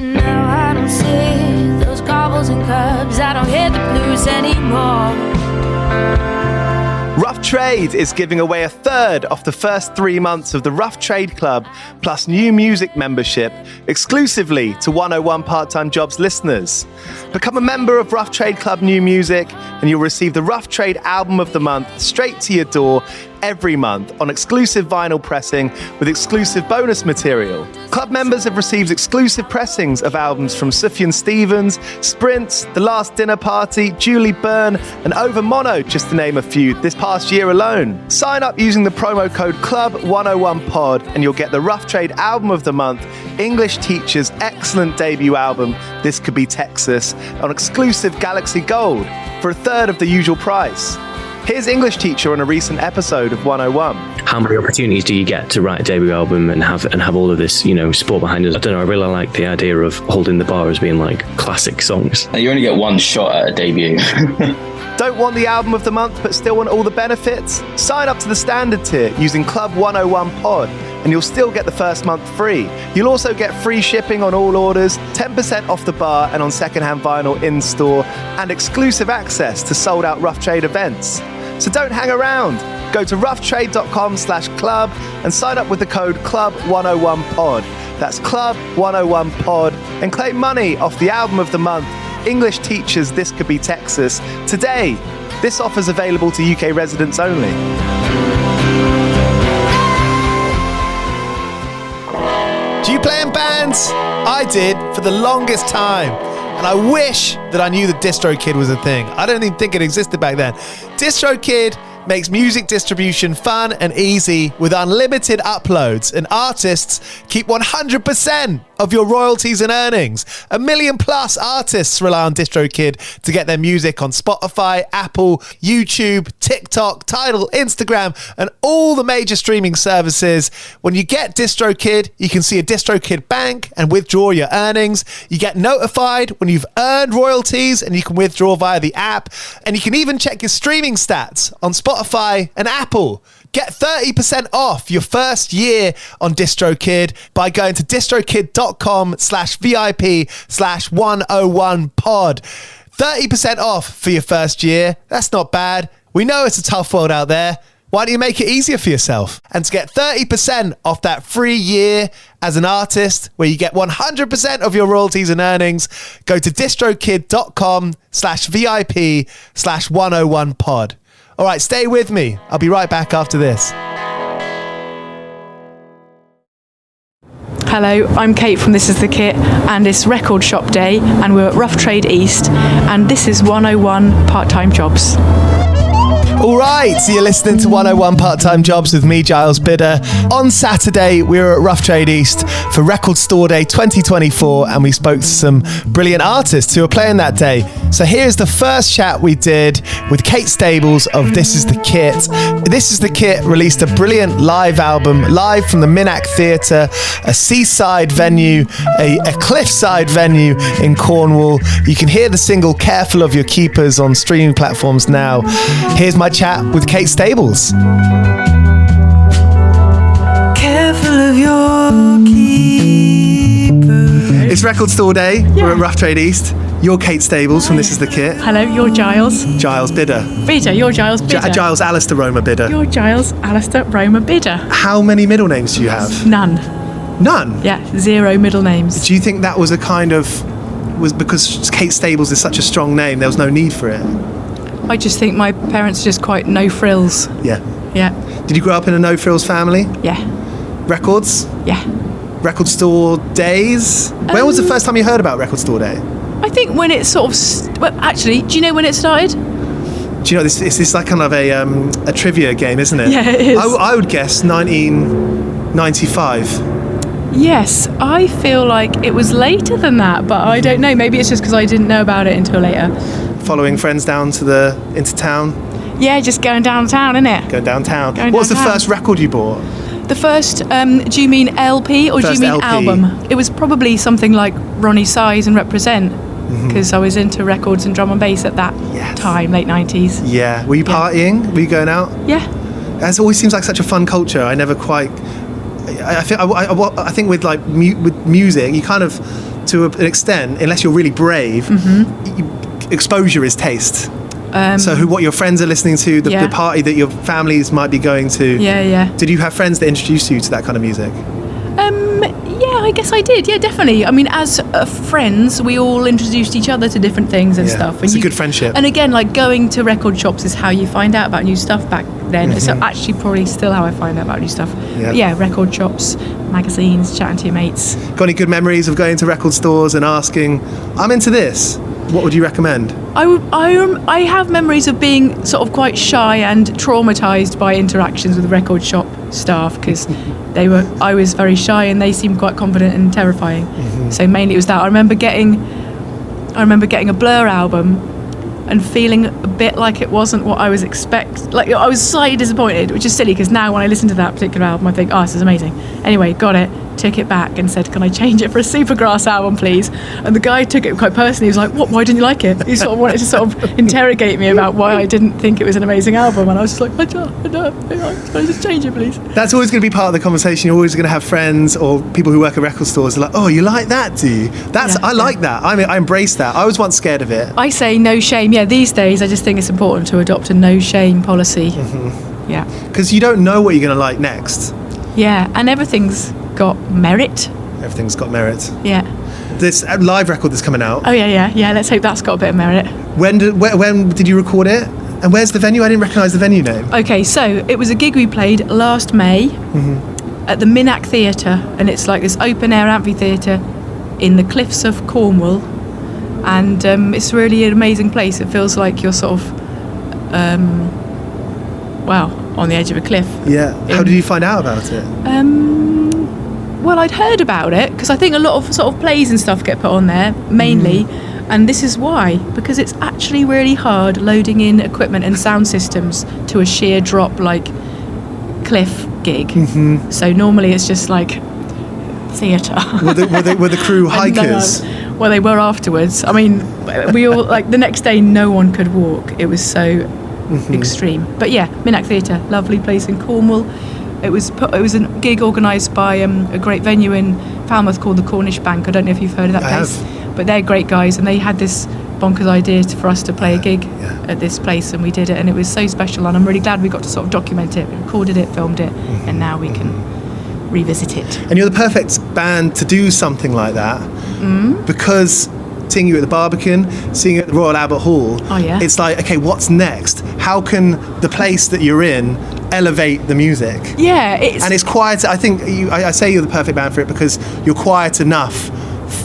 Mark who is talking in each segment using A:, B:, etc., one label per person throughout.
A: But now I don't see those cobbles and curbs. I don't hear the blues anymore.
B: Rough Trade is giving away a third of the first 3 months of the Rough Trade Club plus new music membership exclusively to 101 Part-Time Jobs listeners. Become a member of Rough Trade Club New Music and you'll receive the Rough Trade Album of the Month straight to your door every month on exclusive vinyl pressing with exclusive bonus material. Club members have received exclusive pressings of albums from Sufjan Stevens, Sprint, The Last Dinner Party, Julie Byrne and Over Mono, just to name a few, this past year alone. Sign up using the promo code CLUB101POD and you'll get the Rough Trade Album of the Month, English Teacher's excellent debut album, This Could Be Texas, on exclusive Galaxy Gold for a third of the usual price. Here's English Teacher on a recent episode of 101.
C: How many opportunities do you get to write a debut album and have all of this, sport behind us? I don't know, I really like the idea of holding the bar as being like classic songs.
D: You only get one shot at a debut.
B: Don't want the album of the month but still want all the benefits? Sign up to the standard tier using Club 101 Pod and you'll still get the first month free. You'll also get free shipping on all orders, 10% off the bar and on secondhand vinyl in store, and exclusive access to sold out Rough Trade events. So don't hang around. Go to roughtrade.com/club and sign up with the code CLUB101POD. That's CLUB101POD and claim money off the album of the month, English Teachers This Could Be Texas, today. This offer's available to UK residents only. Do you play in bands? I did for the longest time. And I wish that I knew that DistroKid was a thing. I don't even think it existed back then. DistroKid makes music distribution fun and easy with unlimited uploads, and artists keep 100% of your royalties and earnings. 1 million plus artists rely on DistroKid to get their music on Spotify, Apple, YouTube, TikTok, Tidal, Instagram, and all the major streaming services. When you get DistroKid, you can see a DistroKid bank and withdraw your earnings. You get notified when you've earned royalties and you can withdraw via the app. And you can even check your streaming stats on Spotify and Apple. Get 30% off your first year on DistroKid by going to distrokid.com/VIP/101pod. 30% off for your first year. That's not bad. We know it's a tough world out there. Why don't you make it easier for yourself? And to get 30% off that free year as an artist, where you get 100% of your royalties and earnings, go to distrokid.com/VIP/101pod. All right, stay with me. I'll be right back after this.
E: Hello, I'm Kate from This Is The Kit, and it's Record Shop Day, and we're at Rough Trade East, and this is 101 Part-Time Jobs.
B: All right, so you're listening to 101 Part-Time Jobs with me, Giles Bidder. On Saturday, we were at Rough Trade East for Record Store Day 2024, and we spoke to some brilliant artists who were playing that day. So here's the first chat we did with Kate Stables of This Is The Kit. This Is The Kit released a brilliant live album, live from the Minack Theatre, a seaside venue, a cliffside venue in Cornwall. You can hear the single Careful of Your Keepers on streaming platforms now. Here's my chat with Kate Stables.
A: Careful of your keepers.
B: It's Record Store Day.
E: Yeah.
B: We're at Rough Trade East. You're Kate Stables from This Is The Kit.
E: Hello, you're Giles.
B: Giles Bidder.
E: Bidder, you're Giles Bidder.
B: Giles Alistair Roma Bidder.
E: You're Giles Alistair Roma Bidder.
B: How many middle names do you have?
E: None.
B: None?
E: Yeah, 0 middle names.
B: Do you think that was was because Kate Stables is such a strong name, there was no need for it?
E: I just think my parents are just quite no frills.
B: Yeah.
E: Yeah.
B: Did you grow up in a no frills family?
E: Yeah.
B: Records?
E: Yeah.
B: Record Store Days? When was the first time you heard about Record Store Day?
E: I think when it sort of... well, actually, do you know when it started?
B: Do you know, this is like kind of a trivia game, isn't it?
E: Yeah, it is.
B: I would guess 1995.
E: Yes, I feel like it was later than that, but I don't know. Maybe it's just because I didn't know about it until later.
B: Following friends down into town?
E: Yeah, just going downtown, innit?
B: Going downtown.
E: Going
B: What was the
E: downtown.
B: first record you bought?
E: The first, do you mean LP or
B: First
E: do you mean
B: LP.
E: album? It was probably something like Ronnie Size and Represent, because I was into records and drum and bass at that time, late 90s.
B: Yeah. Were you partying? Were you going out?
E: Yeah.
B: It always seems like such a fun culture. I never quite... I think with like with music, you kind of to an extent, unless you're really brave, exposure is taste. So what your friends are listening to, the party that your families might be going to.
E: Yeah.
B: Did you have friends that introduced you to that kind of music?
E: Yeah, I guess I did. Yeah, definitely. I mean, as friends, we all introduced each other to different things and stuff. And
B: it's a good friendship.
E: And again, like going to record shops is how you find out about new stuff back then. So actually probably still how I find out about new stuff. Yeah, record shops, magazines, chatting to your mates.
B: Got any good memories of going to record stores and asking, I'm into this, what would you recommend?
E: I have memories of being sort of quite shy and traumatised by interactions with the record shop staff, because I was very shy and they seemed quite confident and terrifying. So mainly it was that. I remember getting a Blur album and feeling a bit like it wasn't what I was like I was slightly disappointed, which is silly because now when I listen to that particular album I think, oh, this is amazing. Anyway, got it, took it back and said, can I change it for a Supergrass album please? And the guy took it quite personally. He was like, what, why didn't you like it? He sort of wanted to sort of interrogate me about why I didn't think it was an amazing album, and I was just like, can I just change it please?
B: That's always going to be part of the conversation. You're always going to have friends or people who work at record stores like, oh, you like that, do you? I like that. I embrace that. I was once scared of it.
E: I say no shame. Yeah, these days I just think it's important to adopt a no shame policy. Yeah.
B: Because you don't know what you're going to like next.
E: Yeah, and everything's got merit.
B: Everything's got merit.
E: Yeah.
B: This live record that's coming out.
E: Oh yeah. Let's hope that's got a bit of merit.
B: When did you record it? And where's the venue? I didn't recognise the venue name.
E: Okay, so it was a gig we played last May at the Minack Theatre, and it's like this open air amphitheatre in the cliffs of Cornwall, and it's really an amazing place. It feels like you're sort of on the edge of a cliff.
B: Yeah. How did you find out about it?
E: Well, I'd heard about it because I think a lot of sort of plays and stuff get put on there mainly, and this is why, because it's actually really hard loading in equipment and sound systems to a sheer drop like cliff gig. So normally it's just like theatre. Were
B: the crew hikers?
E: Well, they were afterwards. I mean, we all like the next day no one could walk. It was so extreme. But yeah, Minack Theatre, lovely place in Cornwall. It was a gig organised by a great venue in Falmouth called the Cornish Bank. I don't know if you've heard of that place, but they're great guys, and they had this bonkers idea for us to play a gig at this place, and we did it, and it was so special, and I'm really glad we got to sort of document it, recorded it, filmed it, and now we can revisit it.
B: And you're the perfect band to do something like that, because seeing you at the Barbican, seeing you at the Royal Albert Hall, it's like, okay, what's next? How can the place that you're in elevate the music?
E: Yeah,
B: it's quiet. I think I say you're the perfect band for it because you're quiet enough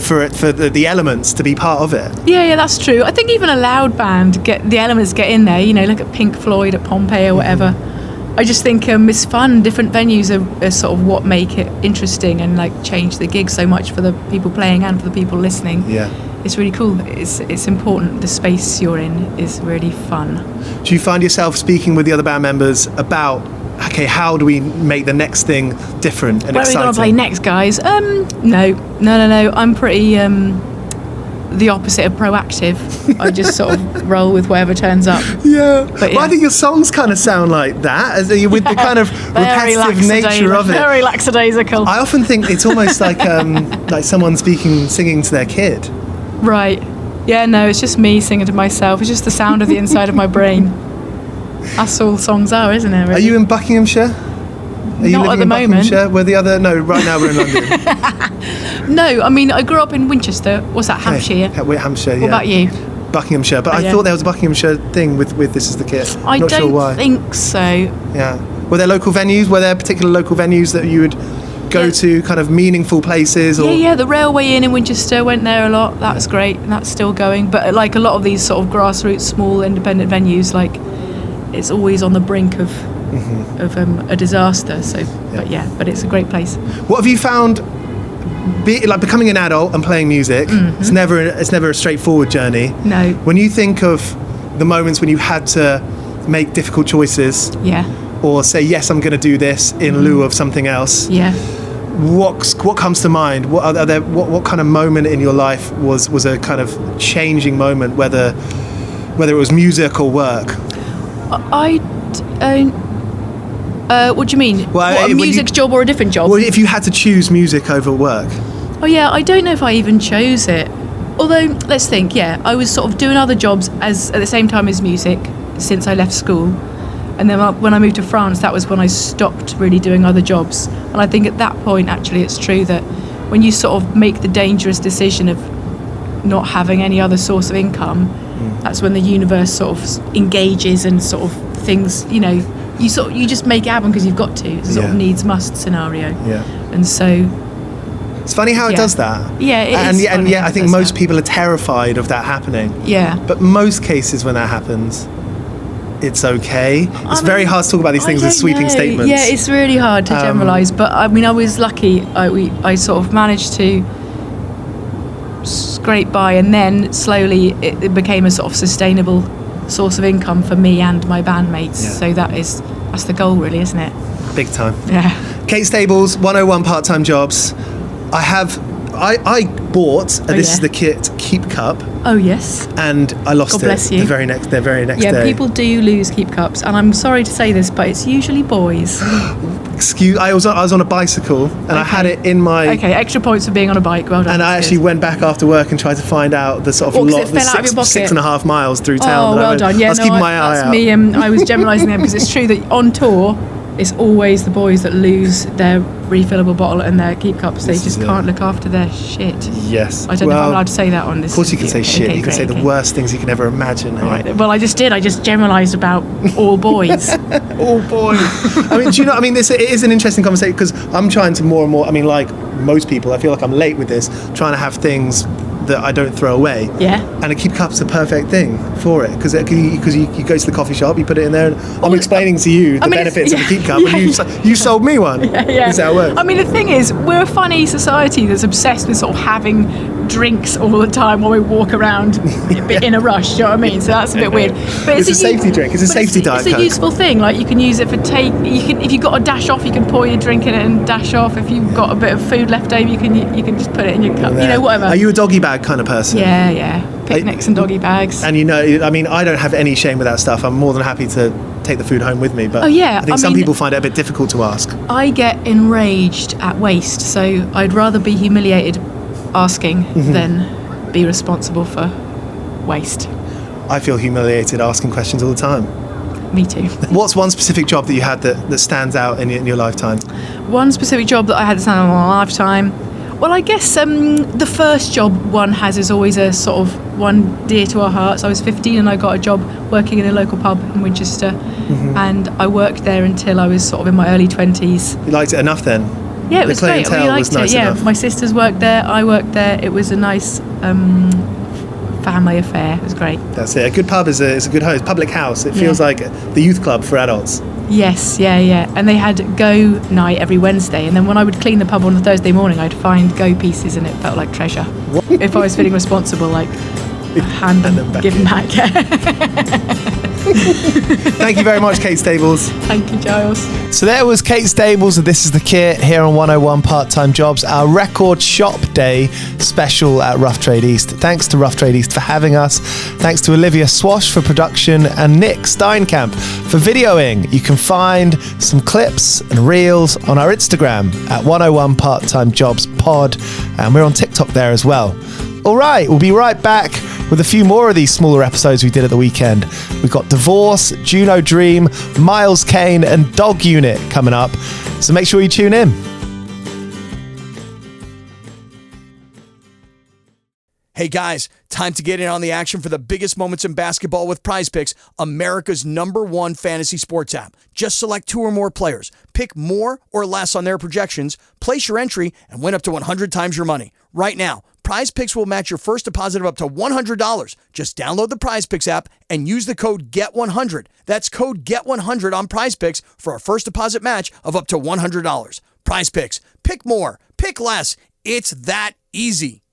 B: for the elements to be part of it.
E: Yeah, that's true. I think even a loud band, the elements get in there. You know, look at Pink Floyd at Pompeii or whatever. I just think it's fun. Different venues are sort of what make it interesting and like change the gig so much for the people playing and for the people listening.
B: Yeah.
E: It's really cool. It's important. The space you're in is really fun.
B: Do you find yourself speaking with the other band members about, okay, how do we make the next thing different and exciting?
E: Where are we going to play next, guys? No. I'm pretty the opposite of proactive. I just sort of roll with whatever turns up.
B: Yeah. Well, I think your songs kind of sound like that, with the kind of repetitive nature of it.
E: Very lackadaisical.
B: I often think it's almost like someone singing to their kid.
E: Right. Yeah, no, it's just me singing to myself. It's just the sound of the inside of my brain. That's all songs are, isn't it? Really?
B: Are you in Buckinghamshire?
E: Not at the moment.
B: No, right now we're in London.
E: No, I mean, I grew up in Winchester. What's that, Hampshire?
B: We're Hampshire, yeah.
E: What about you?
B: Buckinghamshire, but I thought there was a Buckinghamshire thing with This Is the Kit.
E: I
B: Not sure why.
E: don't think so.
B: Yeah. Were there local venues? Were there particular local venues that you would go to, kind of meaningful places? Or?
E: Yeah, the Railway Inn in Winchester, went there a lot. That's great, and that's still going. But like a lot of these sort of grassroots, small, independent venues, like it's always on the brink of a disaster. So, but it's a great place.
B: What have you found? Becoming an adult and playing music, it's never a straightforward journey.
E: No.
B: When you think of the moments when you had to make difficult choices, or say yes, I'm going to do this in lieu of something else, what comes to mind? What kind of moment in your life was a kind of changing moment, whether it was music or work?
E: What do you mean?
B: Well,
E: a music job or a different job?
B: Well, if you had to choose music over work.
E: Oh yeah, I don't know if I even chose it. Although, let's think, yeah, I was sort of doing other jobs at the same time as music since I left school. And then when I moved to France, that was when I stopped really doing other jobs. And I think at that point, actually, it's true that when you sort of make the dangerous decision of not having any other source of income, that's when the universe sort of engages and sort of things, you know, you just make it happen because you've got to. It's a sort of needs must scenario.
B: Yeah.
E: And so
B: it's funny how it does that.
E: Yeah, it
B: and
E: is.
B: And yet I think most people are terrified of that happening.
E: Yeah.
B: But most cases when that happens, it's okay. It's very hard to talk about these things as sweeping statements.
E: Yeah, it's really hard to generalise. But I mean, I was lucky. I sort of managed to scrape by, and then slowly it became a sort of sustainable source of income for me and my bandmates.
B: Yeah.
E: So that's the goal, really, isn't it?
B: Big time.
E: Yeah.
B: Kate Stables, 101 part-time jobs. I bought, this is the kit, Keep Cup,
E: Oh yes.
B: and I lost
E: God
B: it
E: bless you.
B: the very next
E: Yeah,
B: day.
E: people do lose keep cups, and I'm sorry to say this, but it's usually boys.
B: I was on a bicycle, and I had it in my...
E: Okay, extra points for being on a bike. Well done.
B: And I
E: that's
B: actually
E: good.
B: went back after work and tried to find out the sort of
E: 'cause
B: lot,
E: it fell out of your pocket?
B: 6.5 miles through town.
E: Oh,
B: that
E: well done. Yeah,
B: I was keeping my eye
E: that's
B: out.
E: me. I was generalising them because it's true that on tour, it's always the boys that lose their refillable bottle and their keep cups. They
B: This
E: just
B: is it.
E: can't look after their shit.
B: Yes.
E: I don't know if I'm allowed to say that on this.
B: Of course you can say shit.
E: Okay,
B: You can say
E: great,
B: the worst things you can ever imagine.
E: All right. Well, I just did. I just generalised about all boys.
B: Oh boy. I mean, do you know, it is an interesting conversation because I'm trying to more and more, like most people, I feel like I'm late with this, trying to have things that I don't throw away.
E: Yeah.
B: And a keep cup's a perfect thing for it because you go to the coffee shop, you put it in there, and I'm explaining to you the benefits of a keep cup, and you sold me one.
E: Yeah.
B: Is that how it works?
E: I mean, the thing is, we're a funny society that's obsessed with sort of having drinks all the time while we walk around in a rush. Do you know what I mean? So that's a bit weird. But
B: It's a safety drink. It's a safety Diet
E: It's a
B: Coke.
E: useful thing. Like you can use it for take. If you've got a dash off, you can pour your drink in it and dash off. If you've got a bit of food left over, you can just put it in your cup. You know, whatever.
B: Are you a doggy bag kind of person?
E: Yeah. Picnics and doggy bags.
B: And I don't have any shame with that stuff. I'm more than happy to take the food home with me. But
E: Oh, yeah,
B: I think
E: I
B: some
E: mean-
B: people find it a bit difficult to ask.
E: I get enraged at waste, so I'd rather be humiliated asking
B: Mm-hmm.
E: than be responsible for waste.
B: I feel humiliated asking questions all the time.
E: Me too.
B: What's one specific job that you had that stands out in your lifetime?
E: One specific job that I had to stand on in my lifetime. Well, I guess the first job one has is always a sort of one dear to our hearts. I was 15 and I got a job working in a local pub in Winchester, and I worked there until I was sort of in my early 20s.
B: You liked it enough then?
E: Yeah, it was
B: The
E: great. I really
B: clientele
E: liked
B: was nice
E: it. Yeah,
B: enough.
E: my sisters worked there. I worked there. It was a nice family affair. It was great.
B: That's it. A good pub is a good host. Public house. It feels like the youth club for adults.
E: Yes, yeah. And they had Go night every Wednesday. And then when I would clean the pub on a Thursday morning, I'd find Go pieces and it felt like treasure. If I was feeling responsible, like hand them,
B: back
E: give them
B: in.
E: back.
B: Thank you very much, Kate Stables.
E: Thank you, Giles.
B: So there was Kate Stables and This Is the Kit here on 101 Part-Time Jobs, our record shop day special at Rough Trade East. Thanks to Rough Trade East for having us. Thanks to Olivia Swash for production and Nick Steinkamp for videoing. You can find some clips and reels on our Instagram at 101 Part-Time Jobs Pod, and we're on TikTok there as well. All right, we'll be right back with a few more of these smaller episodes we did at the weekend. We've got Divorce, Juno Dream, Miles Kane, and Dog Unit coming up. So make sure you tune in.
F: Hey guys, time to get in on the action for the biggest moments in basketball with Prize Picks, America's #1 fantasy sports app. Just select 2 or more players, pick more or less on their projections, place your entry, and win up to 100 times your money. Right now, Prize Picks will match your first deposit of up to $100. Just download the Prize Picks app and use the code GET100. That's code GET100 on Prize Picks for a first deposit match of up to $100. Prize Picks. Pick more. Pick less. It's that easy.